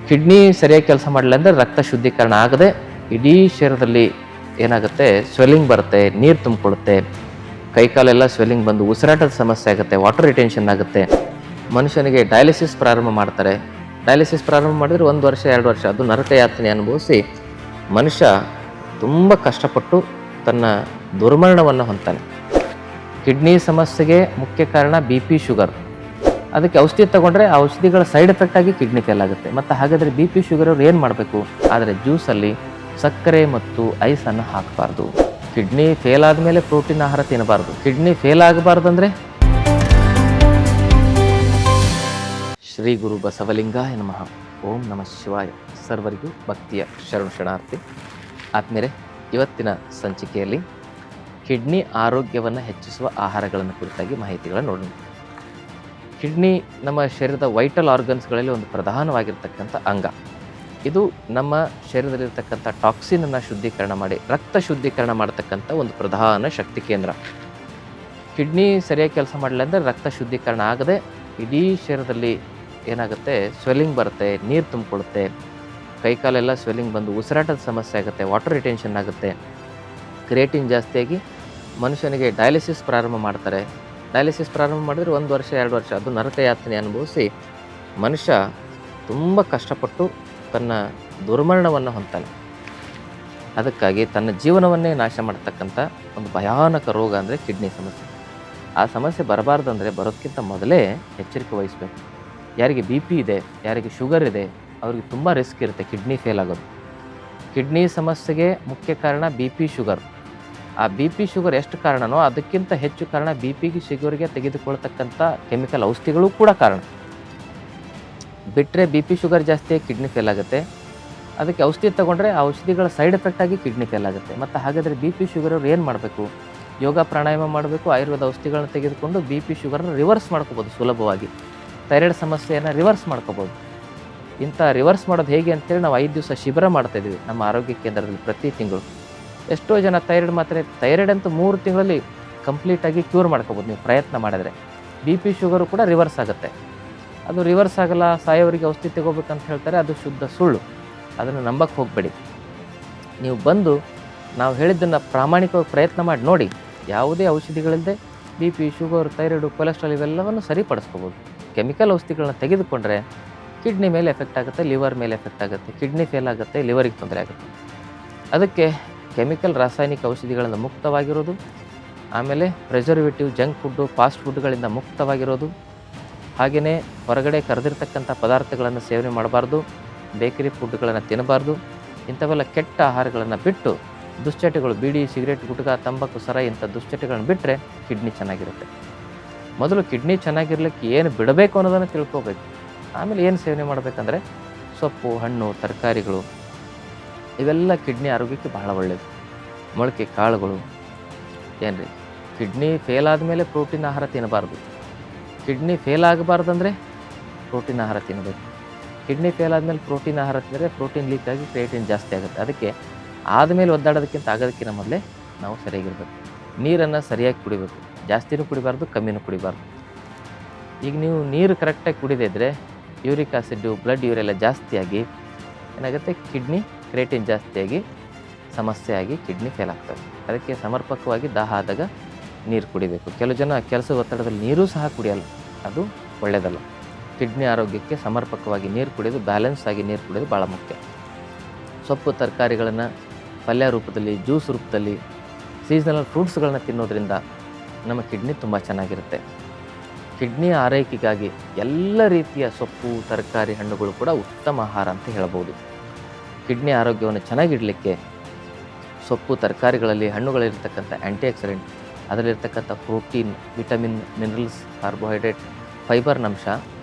Kidney ಸರಿಯಾಗಿ ಕೆಲಸ ಮಾಡಲಿಲ್ಲ ಅಂದರೆ ರಕ್ತ ಶುದ್ಧೀಕರಣ ಆಗದೆ ಇಡೀ ಶರೀರದಲ್ಲಿ ಏನಾಗುತ್ತೆ, ಸ್ವೆಲ್ಲಿಂಗ್ ಬರುತ್ತೆ, ನೀರು ತುಂಬಿಕೊಳ್ಳುತ್ತೆ, ಕೈಕಾಲೆಲ್ಲ ಸ್ವೆಲ್ಲಿಂಗ್ ಬಂದು ಉಸಿರಾಟದ ಸಮಸ್ಯೆ ಆಗುತ್ತೆ, ವಾಟರ್ ರಿಟೆನ್ಷನ್ ಆಗುತ್ತೆ. ಮನುಷ್ಯನಿಗೆ ಡಯಾಲಿಸಿಸ್ ಪ್ರಾರಂಭ ಮಾಡ್ತಾರೆ. ಡಯಾಲಿಸಿಸ್ ಪ್ರಾರಂಭ ಮಾಡಿದ್ರೆ 1 ವರ್ಷ 2 ವರ್ಷ ಅದು ನರಕ ಯಾತನೆ ಅನುಭವಿಸಿ ಮನುಷ್ಯ ತುಂಬ ಕಷ್ಟಪಟ್ಟು ತನ್ನ ದುರ್ಮರಣವನ್ನು ಹೊಂದ್ತಾನೆ. ಕಿಡ್ನಿ ಸಮಸ್ಯೆಗೆ ಮುಖ್ಯ ಕಾರಣ BP, ಶುಗರ್. ಅದಕ್ಕೆ ಔಷಧಿ ತಗೊಂಡ್ರೆ ಆ ಔಷಧಿಗಳ ಸೈಡ್ ಎಫೆಕ್ಟ್ ಆಗಿ ಕಿಡ್ನಿ ಫೇಲ್ ಆಗುತ್ತೆ. ಮತ್ತು ಹಾಗಾದರೆ BP, ಶುಗರ್ ಅವ್ರು ಏನು ಮಾಡಬೇಕು? ಆದರೆ ಜ್ಯೂಸಲ್ಲಿ ಸಕ್ಕರೆ ಮತ್ತು ಐಸನ್ನು ಹಾಕಬಾರ್ದು. ಕಿಡ್ನಿ ಫೇಲ್ ಆದಮೇಲೆ ಪ್ರೋಟೀನ್ ಆಹಾರ ತಿನ್ನಬಾರ್ದು. ಕಿಡ್ನಿ ಫೇಲ್ ಆಗಬಾರ್ದಂದ್ರೆ ಶ್ರೀ ಗುರು ಬಸವಲಿಂಗಾಯ ನಮಃ. ಓಂ ನಮಃ ಶಿವಾಯ. ಸರ್ವರಿಗೂ ಭಕ್ತಿಯ ಶರಣಾರ್ಥಿ. ಆದ್ಮೇಲೆ ಇವತ್ತಿನ ಸಂಚಿಕೆಯಲ್ಲಿ ಕಿಡ್ನಿ ಆರೋಗ್ಯವನ್ನು ಹೆಚ್ಚಿಸುವ ಆಹಾರಗಳನ್ನು ಕುರಿತಾಗಿ ಮಾಹಿತಿಗಳನ್ನು ನೋಡೋಣ. ಕಿಡ್ನಿ ನಮ್ಮ ಶರೀರದ ವೈಟಲ್ ಆರ್ಗನ್ಸ್ಗಳಲ್ಲಿ ಒಂದು ಪ್ರಧಾನವಾಗಿರ್ತಕ್ಕಂಥ ಅಂಗ. ಇದು ನಮ್ಮ ಶರೀರದಲ್ಲಿರ್ತಕ್ಕಂಥ ಟಾಕ್ಸಿನನ್ನು ಶುದ್ಧೀಕರಣ ಮಾಡಿ ರಕ್ತ ಶುದ್ಧೀಕರಣ ಮಾಡತಕ್ಕಂಥ ಒಂದು ಪ್ರಧಾನ ಶಕ್ತಿ ಕೇಂದ್ರ. ಕಿಡ್ನಿ ಸರಿಯಾಗಿ ಕೆಲಸ ಮಾಡಲಿಲ್ಲ ಅಂದರೆ ರಕ್ತ ಶುದ್ಧೀಕರಣ ಆಗದೆ ಇಡೀ ಶರೀರದಲ್ಲಿ ಏನಾಗುತ್ತೆ, ಸ್ವೆಲ್ಲಿಂಗ್ ಬರುತ್ತೆ, ನೀರು ತುಂಬಿಕೊಳ್ಳುತ್ತೆ, ಕೈಕಾಲೆಲ್ಲ ಸ್ವೆಲ್ಲಿಂಗ್ ಬಂದು ಉಸಿರಾಟದ ಸಮಸ್ಯೆ ಆಗುತ್ತೆ, ವಾಟರ್ ರಿಟೆನ್ಷನ್ ಆಗುತ್ತೆ, ಕ್ರಿಯೇಟಿನ್ ಜಾಸ್ತಿಯಾಗಿ ಮನುಷ್ಯನಿಗೆ ಡಯಾಲಿಸಿಸ್ ಪ್ರಾರಂಭ ಮಾಡ್ತಾರೆ. ಡಯಾಲಿಸಿಸ್ ಪ್ರಾರಂಭ ಮಾಡಿದ್ರೆ 1 ವರ್ಷ 2 ವರ್ಷ ಅದು ನರಕ ಯಾತನೆ ಅನುಭವಿಸಿ ಮನುಷ್ಯ ತುಂಬ ಕಷ್ಟಪಟ್ಟು ತನ್ನ ದುರ್ಮರಣವನ್ನು ಹೊಂದ್ತಾನೆ. ಅದಕ್ಕಾಗಿ ತನ್ನ ಜೀವನವನ್ನೇ ನಾಶ ಮಾಡ್ತಕ್ಕಂಥ ಒಂದು ಭಯಾನಕ ರೋಗ ಅಂದರೆ ಕಿಡ್ನಿ ಸಮಸ್ಯೆ. ಆ ಸಮಸ್ಯೆ ಬರಬಾರ್ದಂದರೆ ಬರೋದಕ್ಕಿಂತ ಮೊದಲೇ ಎಚ್ಚರಿಕೆ ವಹಿಸಬೇಕು. ಯಾರಿಗೆ BP ಇದೆ, ಯಾರಿಗೆ ಶುಗರ್ ಇದೆ, ಅವ್ರಿಗೆ ತುಂಬ ರಿಸ್ಕ್ ಇರುತ್ತೆ ಕಿಡ್ನಿ ಫೇಲ್ ಆಗೋದು. ಕಿಡ್ನಿ ಸಮಸ್ಯೆಗೆ ಮುಖ್ಯ ಕಾರಣ BP, ಶುಗರ್. ಆ BP, ಶುಗರ್ ಎಷ್ಟು ಕಾರಣನೋ ಅದಕ್ಕಿಂತ ಹೆಚ್ಚು ಕಾರಣ BPಗೆ ಶುಗರ್ಗೆ ತೆಗೆದುಕೊಳ್ತಕ್ಕಂಥ ಕೆಮಿಕಲ್ ಔಷಧಿಗಳು ಕೂಡ ಕಾರಣ. ಬಿಟ್ಟರೆ BP, ಶುಗರ್ ಜಾಸ್ತಿ ಕಿಡ್ನಿ ಫೇಲ್ ಆಗುತ್ತೆ. ಅದಕ್ಕೆ ಔಷಧಿ ತಗೊಂಡ್ರೆ ಆ ಔಷಧಿಗಳ ಸೈಡ್ ಎಫೆಕ್ಟ್ ಆಗಿ ಕಿಡ್ನಿ ಫೇಲ್ ಆಗುತ್ತೆ. ಮತ್ತು ಹಾಗಾದರೆ BP, ಶುಗರ್ ಅವ್ರು ಏನು ಮಾಡಬೇಕು? ಯೋಗ ಪ್ರಾಣಾಯಾಮ ಮಾಡಬೇಕು, ಆಯುರ್ವೇದ ಔಷಧಿಗಳನ್ನ ತೆಗೆದುಕೊಂಡು BP, ಶುಗರ್ನ ರಿವರ್ಸ್ ಮಾಡ್ಕೋಬೋದು ಸುಲಭವಾಗಿ. ಥೈರಾಯ್ಡ್ ಸಮಸ್ಯೆಯನ್ನು ರಿವರ್ಸ್ ಮಾಡ್ಕೋಬೋದು. ಇಂಥ ರಿವರ್ಸ್ ಮಾಡೋದು ಹೇಗೆ ಅಂತೇಳಿ ನಾವು 5 ದಿವಸ ಶಿಬಿರ ಮಾಡ್ತಾಯಿದ್ದೀವಿ ನಮ್ಮ ಆರೋಗ್ಯ ಕೇಂದ್ರದಲ್ಲಿ ಪ್ರತಿ ತಿಂಗಳು. ಎಷ್ಟೋ ಜನ ಥೈರಾಯ್ಡ್ ಅಂತೂ 3 ತಿಂಗಳಲ್ಲಿ ಕಂಪ್ಲೀಟಾಗಿ ಕ್ಯೂರ್ ಮಾಡ್ಕೋಬೋದು ನೀವು ಪ್ರಯತ್ನ ಮಾಡಿದ್ರೆ. BP, ಶುಗರು ಕೂಡ ರಿವರ್ಸ್ ಆಗುತ್ತೆ. ಅದು ರಿವರ್ಸ್ ಆಗಲ್ಲ, ಸಾಯೋವರಿಗೆ ಔಷಧಿ ತಗೋಬೇಕಂತ ಹೇಳ್ತಾರೆ, ಅದು ಶುದ್ಧ ಸುಳ್ಳು. ಅದನ್ನು ನಂಬಕ್ಕೆ ಹೋಗಬೇಡಿ. ನೀವು ಬಂದು ನಾವು ಹೇಳಿದ್ದನ್ನು ಪ್ರಾಮಾಣಿಕವಾಗಿ ಪ್ರಯತ್ನ ಮಾಡಿ ನೋಡಿ. ಯಾವುದೇ ಔಷಧಿಗಳಿಲ್ಲದೆ BP, ಶುಗರ್, ಥೈರಾಯ್ಡು, ಕೊಲೆಸ್ಟ್ರಾಲ್ ಇವೆಲ್ಲವನ್ನು ಸರಿಪಡಿಸ್ಕೋಬೋದು. ಕೆಮಿಕಲ್ ಔಷಧಿಗಳನ್ನ ತೆಗೆದುಕೊಂಡ್ರೆ ಕಿಡ್ನಿ ಮೇಲೆ ಎಫೆಕ್ಟ್ ಆಗುತ್ತೆ, ಲಿವರ್ ಮೇಲೆ ಎಫೆಕ್ಟ್ ಆಗುತ್ತೆ, ಕಿಡ್ನಿ ಫೇಲ್ ಆಗುತ್ತೆ, ಲಿವರಿಗೆ ತೊಂದರೆ ಆಗುತ್ತೆ. ಅದಕ್ಕೆ ಕೆಮಿಕಲ್ ರಾಸಾಯನಿಕ ಔಷಧಿಗಳಿಂದ ಮುಕ್ತವಾಗಿರೋದು, ಆಮೇಲೆ ಪ್ರಿಸರ್ವೇಟಿವ್, ಜಂಕ್ ಫುಡ್ಡು, ಫಾಸ್ಟ್ ಫುಡ್ಗಳಿಂದ ಮುಕ್ತವಾಗಿರೋದು, ಹಾಗೆಯೇ ಹೊರಗಡೆ ಕರೆದಿರ್ತಕ್ಕಂಥ ಪದಾರ್ಥಗಳನ್ನು ಸೇವನೆ ಮಾಡಬಾರ್ದು, ಬೇಕರಿ ಫುಡ್ಗಳನ್ನು ತಿನ್ನಬಾರ್ದು. ಇಂಥವೆಲ್ಲ ಕೆಟ್ಟ ಆಹಾರಗಳನ್ನು ಬಿಟ್ಟು ದುಶ್ಚಟಗಳು, ಬೀಡಿ, ಸಿಗರೇಟ್, ಗುಟ್ಕಾ, ತಂಬಾಕು, ಸರ ಇಂಥ ದುಶ್ಚಟಗಳನ್ನು ಬಿಟ್ಟರೆ ಕಿಡ್ನಿ ಚೆನ್ನಾಗಿರುತ್ತೆ. ಮೊದಲು ಕಿಡ್ನಿ ಚೆನ್ನಾಗಿರ್ಲಿಕ್ಕೆ ಏನು ಬಿಡಬೇಕು ಅನ್ನೋದನ್ನು ತಿಳ್ಕೋಬೇಕು. ಆಮೇಲೆ ಏನು ಸೇವನೆ ಮಾಡಬೇಕಂದ್ರೆ ಸೊಪ್ಪು, ಹಣ್ಣು, ತರಕಾರಿಗಳು ಇವೆಲ್ಲ ಕಿಡ್ನಿ ಆರೋಗ್ಯಕ್ಕೆ ಬಹಳ ಒಳ್ಳೆಯದು. ಮೊಳಕೆ ಕಾಳುಗಳು ಏನ್ರಿ. ಕಿಡ್ನಿ ಫೇಲ್ ಆದಮೇಲೆ ಪ್ರೋಟೀನ್ ಆಹಾರ ತಿನ್ನಬಾರ್ದು. ಕಿಡ್ನಿ ಫೇಲ್ ಆಗಬಾರ್ದಂದರೆ ಪ್ರೋಟೀನ್ ಆಹಾರ ತಿನ್ನಬೇಕು. ಕಿಡ್ನಿ ಫೇಲ್ ಆದಮೇಲೆ ಪ್ರೋಟೀನ್ ಆಹಾರ ತಿಂದರೆ ಪ್ರೋಟೀನ್ ಲೀಕ್ ಆಗಿ ಕ್ರಿಯೇಟಿನ್ ಜಾಸ್ತಿ ಆಗುತ್ತೆ. ಅದಕ್ಕೆ ಆದಮೇಲೆ ಒದ್ದಾಡೋದಕ್ಕಿಂತ ಆಗೋದಕ್ಕಿಂತ ಮೊದಲೇ ನಾವು ಸರಿಯಾಗಿರ್ಬೇಕು. ನೀರನ್ನು ಸರಿಯಾಗಿ ಕುಡಿಬೇಕು. ಜಾಸ್ತಿನೂ ಕುಡಿಬಾರ್ದು, ಕಮ್ಮಿನೂ ಕುಡಿಬಾರ್ದು. ಈಗ ನೀವು ನೀರು ಕರೆಕ್ಟಾಗಿ ಕುಡಿದಿದ್ರೆ ಯೂರಿಕ್ ಆಸಿಡ್ಡು, ಬ್ಲಡ್ ಯೂರಿಯೆಲ್ಲ ಜಾಸ್ತಿಯಾಗಿ ಏನಾಗುತ್ತೆ, ಕಿಡ್ನಿ ಕ್ರಿಯೇಟಿನ್ ಜಾಸ್ತಿಯಾಗಿ ಸಮಸ್ಯೆ ಆಗಿ ಕಿಡ್ನಿ ಫೇಲ್ ಆಗ್ತದೆ. ಅದಕ್ಕೆ ಸಮರ್ಪಕವಾಗಿ ದಾಹ ಆದಾಗ ನೀರು ಕುಡಿಬೇಕು. ಕೆಲವು ಜನ ಕೆಲಸದ ಒತ್ತಡದಲ್ಲಿ ನೀರೂ ಸಹ ಕುಡಿಯಲ್ಲ, ಅದು ಒಳ್ಳೆಯದಲ್ಲ. ಕಿಡ್ನಿ ಆರೋಗ್ಯಕ್ಕೆ ಸಮರ್ಪಕವಾಗಿ ನೀರು ಕುಡಿಯೋದು, ಬ್ಯಾಲೆನ್ಸ್ ಆಗಿ ನೀರು ಕುಡಿಯೋದು ಭಾಳ ಮುಖ್ಯ. ಸೊಪ್ಪು ತರಕಾರಿಗಳನ್ನು ಪಲ್ಯ ರೂಪದಲ್ಲಿ, ಜ್ಯೂಸ್ ರೂಪದಲ್ಲಿ, ಸೀಸನಲ್ ಫ್ರೂಟ್ಸ್ಗಳನ್ನ ತಿನ್ನೋದ್ರಿಂದ ನಮ್ಮ ಕಿಡ್ನಿ ತುಂಬ ಚೆನ್ನಾಗಿರುತ್ತೆ. ಕಿಡ್ನಿ ಆರೈಕೆಗಾಗಿ ಎಲ್ಲ ರೀತಿಯ ಸೊಪ್ಪು, ತರಕಾರಿ, ಹಣ್ಣುಗಳು ಕೂಡ ಉತ್ತಮ ಆಹಾರ ಅಂತ ಹೇಳ್ಬೋದು. ಕಿಡ್ನಿ ಆರೋಗ್ಯವನ್ನು ಚೆನ್ನಾಗಿಡಲಿಕ್ಕೆ ಸೊಪ್ಪು, ತರಕಾರಿಗಳಲ್ಲಿ, ಹಣ್ಣುಗಳಿರ್ತಕ್ಕಂಥ ಆ್ಯಂಟಿ-ಆಕ್ಸಿಡೆಂಟ್, ಅದರಲ್ಲಿರ್ತಕ್ಕಂಥ ಪ್ರೋಟೀನ್, ವಿಟಮಿನ್, ಮಿನರಲ್ಸ್, ಕಾರ್ಬೋಹೈಡ್ರೇಟ್, ಫೈಬರ್ನ ಅಂಶ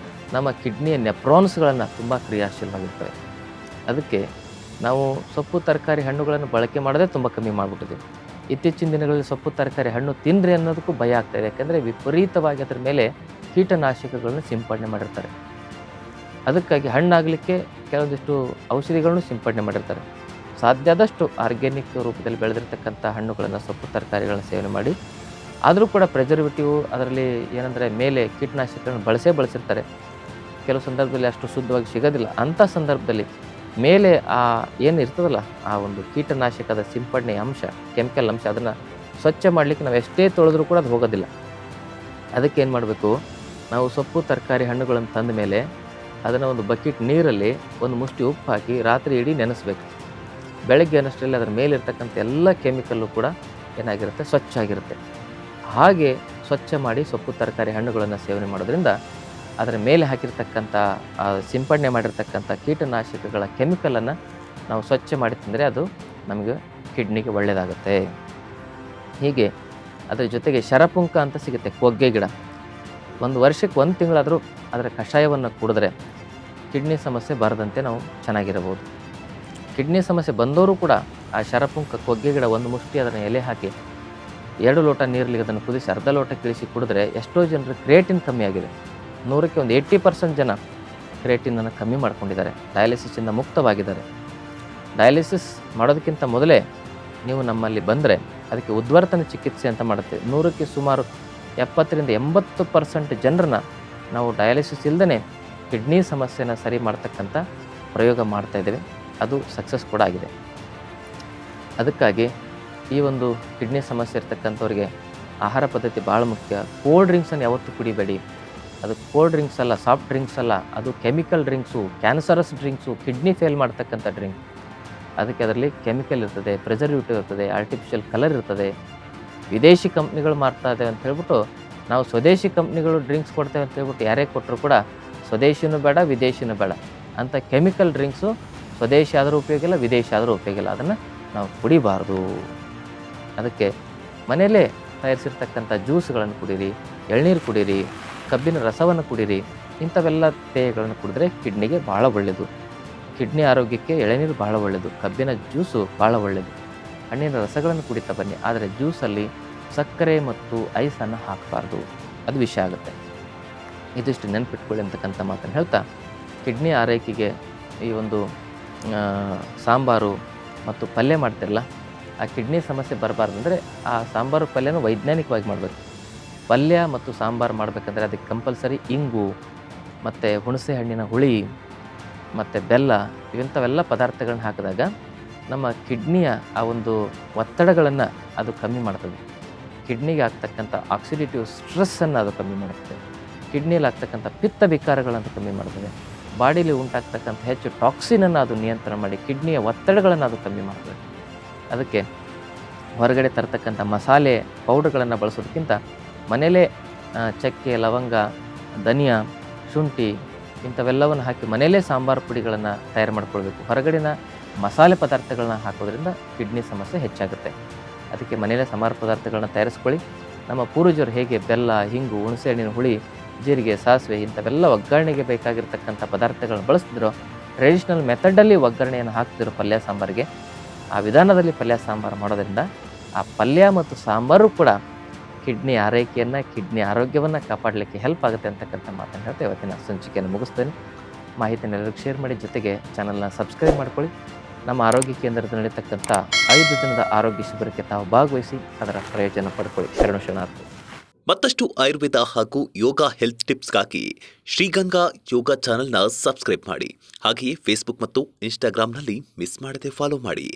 ನಮ್ಮ ಕಿಡ್ನಿಯ ನೆಫ್ರಾನ್ಸ್ಗಳನ್ನು ತುಂಬ ಕ್ರಿಯಾಶೀಲವಾಗಿರ್ತವೆ. ಅದಕ್ಕೆ ನಾವು ಸೊಪ್ಪು, ತರಕಾರಿ, ಹಣ್ಣುಗಳನ್ನು ಬಳಕೆ ಮಾಡೋದೇ ತುಂಬ ಕಮ್ಮಿ ಮಾಡಿಬಿಟ್ಟಿದ್ದೀವಿ. ಇತ್ತೀಚಿನ ದಿನಗಳಲ್ಲಿ ಸೊಪ್ಪು, ತರಕಾರಿ, ಹಣ್ಣು ತಿಂದ್ರಿ ಅನ್ನೋದಕ್ಕೂ ಭಯ ಆಗ್ತಾಯಿದೆ. ಯಾಕೆಂದರೆ ವಿಪರೀತವಾಗಿ ಅದರ ಮೇಲೆ ಕೀಟನಾಶಕಗಳನ್ನು ಸಿಂಪಡಣೆ ಮಾಡಿರ್ತಾರೆ. ಅದಕ್ಕಾಗಿ ಹಣ್ಣಾಗಲಿಕ್ಕೆ ಕೆಲವೊಂದಿಷ್ಟು ಔಷಧಿಗಳನ್ನು ಸಿಂಪಡಣೆ ಮಾಡಿರ್ತಾರೆ. ಸಾಧ್ಯ ಆದಷ್ಟು ಆರ್ಗ್ಯಾನಿಕ್ ರೂಪದಲ್ಲಿ ಬೆಳೆದಿರ್ತಕ್ಕಂಥ ಹಣ್ಣುಗಳನ್ನು, ಸೊಪ್ಪು, ತರಕಾರಿಗಳನ್ನು ಸೇವನೆ ಮಾಡಿ. ಆದರೂ ಕೂಡ ಪ್ರಿಸರ್ವೇಟಿವ್ ಅದರಲ್ಲಿ ಏನಂದರೆ ಮೇಲೆ ಕೀಟನಾಶಕಗಳನ್ನು ಬಳಸಿರ್ತಾರೆ. ಕೆಲವು ಸಂದರ್ಭದಲ್ಲಿ ಅಷ್ಟು ಶುದ್ಧವಾಗಿ ಸಿಗೋದಿಲ್ಲ. ಅಂಥ ಸಂದರ್ಭದಲ್ಲಿ ಮೇಲೆ ಏನು ಇರ್ತದಲ್ಲ ಆ ಒಂದು ಕೀಟನಾಶಕದ ಸಿಂಪಡಣೆ ಅಂಶ, ಕೆಮಿಕಲ್ ಅಂಶ, ಅದನ್ನು ಸ್ವಚ್ಛ ಮಾಡಲಿಕ್ಕೆ ನಾವು ಎಷ್ಟೇ ತೊಳೆದ್ರೂ ಕೂಡ ಅದು ಹೋಗೋದಿಲ್ಲ. ಅದಕ್ಕೆ ಏನು ಮಾಡಬೇಕು, ನಾವು ಸೊಪ್ಪು ತರಕಾರಿ ಹಣ್ಣುಗಳನ್ನು ತಂದ ಮೇಲೆ ಅದನ್ನು ಒಂದು ಬಕೆಟ್ ನೀರಲ್ಲಿ ಒಂದು ಮುಷ್ಟಿ ಉಪ್ಪು ಹಾಕಿ ರಾತ್ರಿ ಇಡೀ ನೆನೆಸ್ಬೇಕು. ಬೆಳಗ್ಗೆ ಅನ್ನಷ್ಟರಲ್ಲಿ ಅದರ ಮೇಲಿರ್ತಕ್ಕಂಥ ಎಲ್ಲ ಕೆಮಿಕಲ್ಲು ಕೂಡ ಏನಾಗಿರುತ್ತೆ, ಸ್ವಚ್ಛ ಆಗಿರುತ್ತೆ. ಹಾಗೆ ಸ್ವಚ್ಛ ಮಾಡಿ ಸೊಪ್ಪು ತರಕಾರಿ ಹಣ್ಣುಗಳನ್ನು ಸೇವನೆ ಮಾಡೋದ್ರಿಂದ ಅದರ ಮೇಲೆ ಹಾಕಿರ್ತಕ್ಕಂಥ ಸಿಂಪಡಣೆ ಮಾಡಿರ್ತಕ್ಕಂಥ ಕೀಟನಾಶಕಗಳ ಕೆಮಿಕಲನ್ನು ನಾವು ಸ್ವಚ್ಛ ಮಾಡಿ ತಿಂದರೆ ಅದು ನಮಗೆ ಕಿಡ್ನಿಗೆ ಒಳ್ಳೆಯದಾಗುತ್ತೆ. ಹೀಗೆ ಅದರ ಜೊತೆಗೆ ಶರಪುಂಕ ಅಂತ ಸಿಗುತ್ತೆ, ಕೊಗ್ಗೆ ಗಿಡ. ಒಂದು ವರ್ಷಕ್ಕೆ 1 ತಿಂಗಳಾದರೂ ಅದರ ಕಷಾಯವನ್ನು ಕುಡಿದ್ರೆ ಕಿಡ್ನಿ ಸಮಸ್ಯೆ ಬರದಂತೆ ನಾವು ಚೆನ್ನಾಗಿರಬಹುದು. ಕಿಡ್ನಿ ಸಮಸ್ಯೆ ಬಂದವರು ಕೂಡ ಆ ಶರಪುಂಕ ಕೊಗ್ಗೆ ಗಿಡ ಒಂದು ಮುಷ್ಟಿ ಅದನ್ನು ಎಲೆ ಹಾಕಿ 2 ಲೋಟ ನೀರಲ್ಲಿ ಅದನ್ನು ಕುದಿಸಿ ಅರ್ಧ ಲೋಟ ಕಿಳಿಸಿ ಕುಡಿದ್ರೆ ಎಷ್ಟೋ ಜನರು ಕ್ರಿಯೇಟಿನ್ ಕಮ್ಮಿ ಆಗಿದೆ. 100ಕ್ಕೆ 80% ಜನ ಕ್ರಿಯೇಟಿನನ್ನು ಕಮ್ಮಿ ಮಾಡ್ಕೊಂಡಿದ್ದಾರೆ, ಡಯಾಲಿಸಿಸಿಂದ ಮುಕ್ತವಾಗಿದ್ದಾರೆ. ಡಯಾಲಿಸಿಸ್ ಮಾಡೋದಕ್ಕಿಂತ ಮೊದಲೇ ನೀವು ನಮ್ಮಲ್ಲಿ ಬಂದರೆ ಅದಕ್ಕೆ ಉದ್ವರ್ತನ ಚಿಕಿತ್ಸೆ ಅಂತ ಮಾಡುತ್ತೆ. 100ಕ್ಕೆ ಸುಮಾರು 70ರಿಂದ 80% ಜನರನ್ನ ನಾವು ಡಯಾಲಿಸಿಸ್ ಇಲ್ಲದೇ ಕಿಡ್ನಿ ಸಮಸ್ಯೆನ ಸರಿ ಮಾಡ್ತಕ್ಕಂಥ ಪ್ರಯೋಗ ಮಾಡ್ತಾಯಿದ್ದೇವೆ. ಅದು ಸಕ್ಸಸ್ ಕೂಡ ಆಗಿದೆ. ಅದಕ್ಕಾಗಿ ಈ ಒಂದು ಕಿಡ್ನಿ ಸಮಸ್ಯೆ ಇರ್ತಕ್ಕಂಥವ್ರಿಗೆ ಆಹಾರ ಪದ್ಧತಿ ಭಾಳ ಮುಖ್ಯ. ಕೋಲ್ಡ್ ಡ್ರಿಂಕ್ಸನ್ನು ಯಾವತ್ತೂ ಕುಡಿಬೇಡಿ. ಅದು ಕೋಲ್ಡ್ ಡ್ರಿಂಕ್ಸ್ ಅಲ್ಲ, ಸಾಫ್ಟ್ ಡ್ರಿಂಕ್ಸ್ ಅಲ್ಲ, ಅದು chemical drinks, cancerous drinks, kidney fail ಮಾಡ್ತಕ್ಕಂಥ ಡ್ರಿಂಕ್. ಅದಕ್ಕೆ ಅದರಲ್ಲಿ ಕೆಮಿಕಲ್ ಇರ್ತದೆ, ಪ್ರಿಸರ್ವೇಟಿವ್ ಇರ್ತದೆ, ಆರ್ಟಿಫಿಷಿಯಲ್ ಕಲರ್ ಇರ್ತದೆ. ವಿದೇಶಿ ಕಂಪ್ನಿಗಳು ಮಾಡ್ತಾ ಇದ್ದೇವೆ ಅಂತ ಹೇಳ್ಬಿಟ್ಟು ನಾವು ಸ್ವದೇಶಿ ಕಂಪ್ನಿಗಳು ಡ್ರಿಂಕ್ಸ್ ಕೊಡ್ತೇವೆ ಅಂತ ಹೇಳ್ಬಿಟ್ಟು ಯಾರೇ ಕೊಟ್ಟರು ಕೂಡ ಸ್ವದೇಶಿನೂ ಬೇಡ ವಿದೇಶಿನೂ ಬೇಡ ಅಂತ ಕೆಮಿಕಲ್ ಡ್ರಿಂಕ್ಸು ಸ್ವದೇಶಿ ಆದರೂ ಉಪಯೋಗ ಇಲ್ಲ, ವಿದೇಶಿ ಆದರೂ ಉಪಯೋಗ ಇಲ್ಲ. ಅದನ್ನು ನಾವು ಕುಡಿಬಾರ್ದು. ಅದಕ್ಕೆ ಮನೆಯಲ್ಲೇ ತಯಾರಿಸಿರ್ತಕ್ಕಂಥ ಜ್ಯೂಸ್ಗಳನ್ನು ಕುಡೀರಿ, ಎಳ್ನೀರು ಕುಡೀರಿ, ಕಬ್ಬಿನ ರಸವನ್ನು ಕುಡೀರಿ. ಇಂಥವೆಲ್ಲ ಪೇಯಗಳನ್ನು ಕುಡಿದ್ರೆ ಕಿಡ್ನಿಗೆ ಭಾಳ ಒಳ್ಳೆಯದು. ಕಿಡ್ನಿ ಆರೋಗ್ಯಕ್ಕೆ ಎಳೆನೀರು ಭಾಳ ಒಳ್ಳೆಯದು, ಕಬ್ಬಿನ ಜ್ಯೂಸು ಭಾಳ ಒಳ್ಳೆಯದು. ಹಣ್ಣಿನ ರಸಗಳನ್ನು ಕುಡಿತಾ ಬನ್ನಿ, ಆದರೆ ಜ್ಯೂಸಲ್ಲಿ ಸಕ್ಕರೆ ಮತ್ತು ಐಸನ್ನು ಹಾಕಬಾರ್ದು, ಅದು ವಿಷ ಆಗುತ್ತೆ. ಇದಿಷ್ಟು ನೆನಪಿಟ್ಕೊಳ್ಳಿ ಅಂತಕ್ಕಂಥ ಮಾತನ್ನು ಹೇಳ್ತಾ, ಕಿಡ್ನಿ ಆರೈಕೆಗೆ ಈ ಒಂದು ಸಾಂಬಾರು ಮತ್ತು ಪಲ್ಯ ಮಾಡ್ತಿರಲ್ಲ, ಆ ಕಿಡ್ನಿ ಸಮಸ್ಯೆ ಬರಬಾರ್ದಂದರೆ ಆ ಸಾಂಬಾರು ಪಲ್ಯನೂ ವೈಜ್ಞಾನಿಕವಾಗಿ ಮಾಡಬೇಕು. ಪಲ್ಯ ಮತ್ತು ಸಾಂಬಾರು ಮಾಡಬೇಕಂದ್ರೆ ಅದಕ್ಕೆ ಕಂಪಲ್ಸರಿ ಇಂಗು ಮತ್ತು ಹುಣಸೆ ಹಣ್ಣಿನ ಹುಳಿ ಮತ್ತು ಬೆಲ್ಲ ಇವಂಥವೆಲ್ಲ ಪದಾರ್ಥಗಳನ್ನ ಹಾಕಿದಾಗ ನಮ್ಮ ಕಿಡ್ನಿಯ ಆ ಒಂದು ಒತ್ತಡಗಳನ್ನು ಅದು ಕಮ್ಮಿ ಮಾಡ್ತದೆ. ಕಿಡ್ನಿಗೆ ಆಗ್ತಕ್ಕಂಥ ಆಕ್ಸಿಡೇಟಿವ್ ಸ್ಟ್ರೆಸ್ಸನ್ನು ಅದು ಕಮ್ಮಿ ಮಾಡುತ್ತದೆ. ಕಿಡ್ನಿಯಲ್ಲಿ ಆಗ್ತಕ್ಕಂಥ ಪಿತ್ತ ವಿಕಾರಗಳನ್ನು ಕಮ್ಮಿ ಮಾಡ್ತದೆ. ಬಾಡಿಲಿ ಉಂಟಾಗ್ತಕ್ಕಂಥ ಹೆಚ್ಚು ಟಾಕ್ಸಿನನ್ನು ಅದು ನಿಯಂತ್ರಣ ಮಾಡಿ ಕಿಡ್ನಿಯ ಒತ್ತಡಗಳನ್ನು ಅದು ಕಮ್ಮಿ ಮಾಡ್ತದೆ. ಅದಕ್ಕೆ ಹೊರಗಡೆ ತರ್ತಕ್ಕಂಥ ಮಸಾಲೆ ಪೌಡರ್ಗಳನ್ನು ಬಳಸೋದಕ್ಕಿಂತ ಮನೆಯಲ್ಲೇ ಚಕ್ಕೆ, ಲವಂಗ, ಧನಿಯಾ, ಶುಂಠಿ ಇಂಥವೆಲ್ಲವನ್ನು ಹಾಕಿ ಮನೆಯಲ್ಲೇ ಸಾಂಬಾರು ಪುಡಿಗಳನ್ನು ತಯಾರು ಮಾಡ್ಕೊಳ್ಬೇಕು. ಹೊರಗಡೆನ ಮಸಾಲೆ ಪದಾರ್ಥಗಳನ್ನ ಹಾಕೋದ್ರಿಂದ ಕಿಡ್ನಿ ಸಮಸ್ಯೆ ಹೆಚ್ಚಾಗುತ್ತೆ. ಅದಕ್ಕೆ ಮನೆಯಲ್ಲೇ ಸಾಂಬಾರು ಪದಾರ್ಥಗಳನ್ನ ತಯಾರಿಸ್ಕೊಳ್ಳಿ. ನಮ್ಮ ಪೂರ್ವಜರು ಹೇಗೆ ಬೆಲ್ಲ, ಹಿಂಗು, ಹುಣಸೆ ಹಣ್ಣಿನ ಹುಳಿ, ಜೀರಿಗೆ, ಸಾಸಿವೆ ಇಂಥವೆಲ್ಲ ಒಗ್ಗರಣೆಗೆ ಬೇಕಾಗಿರ್ತಕ್ಕಂಥ ಪದಾರ್ಥಗಳನ್ನ ಬಳಸ್ತಿದ್ರು, ಟ್ರೆಡಿಷ್ನಲ್ ಮೆಥಡಲ್ಲಿ ಒಗ್ಗರಣೆಯನ್ನು ಹಾಕ್ತಿದ್ರು ಪಲ್ಯ ಸಾಂಬಾರಿಗೆ, ಆ ವಿಧಾನದಲ್ಲಿ ಪಲ್ಯ ಸಾಂಬಾರು ಮಾಡೋದ್ರಿಂದ ಆ ಪಲ್ಯ ಮತ್ತು ಸಾಂಬಾರು ಕೂಡ ಕಿಡ್ನಿ ಆರೈಕೆಯನ್ನು, ಕಿಡ್ನಿ ಆರೋಗ್ಯವನ್ನು ಕಾಪಾಡಲಿಕ್ಕೆ ಹೆಲ್ಪ್ ಆಗುತ್ತೆ ಅಂತಕ್ಕಂಥ ಮಾತನ್ನು ಹೇಳ್ತಾ ಇವತ್ತಿನ ಸಂಚಿಕೆಯನ್ನು ಮುಗಿಸ್ತೇನೆ. ಮಾಹಿತಿಯನ್ನು ಎಲ್ಲರಿಗೂ ಶೇರ್ ಮಾಡಿ, ಜೊತೆಗೆ ಚಾನಲ್ನ ಸಬ್ಸ್ಕ್ರೈಬ್ ಮಾಡ್ಕೊಳ್ಳಿ. ನಮ್ಮ ಆರೋಗ್ಯ ಕೇಂದ್ರದಲ್ಲಿ ನಡೀತಕ್ಕಂಥ 5 ದಿನದ ಆರೋಗ್ಯ ಶಿಬಿರಕ್ಕೆ ತಾವು ಭಾಗವಹಿಸಿ ಅದರ ಪ್ರಯೋಜನ ಪಡ್ಕೊಳ್ಳಿ. ಶರಣಾರ್ಥಿ. ಮತ್ತಷ್ಟು ಆಯುರ್ವೇದ ಹಾಗೂ ಯೋಗ ಹೆಲ್ತ್ ಟಿಪ್ಸ್ಗಾಗಿ ಶ್ರೀಗಂಗಾ ಯೋಗ ಚಾನೆಲ್ನ ಸಬ್ಸ್ಕ್ರೈಬ್ ಮಾಡಿ. ಹಾಗೆಯೇ ಫೇಸ್ಬುಕ್ ಮತ್ತು ಇನ್ಸ್ಟಾಗ್ರಾಂನಲ್ಲಿ ಮಿಸ್ ಮಾಡದೆ ಫಾಲೋ ಮಾಡಿ.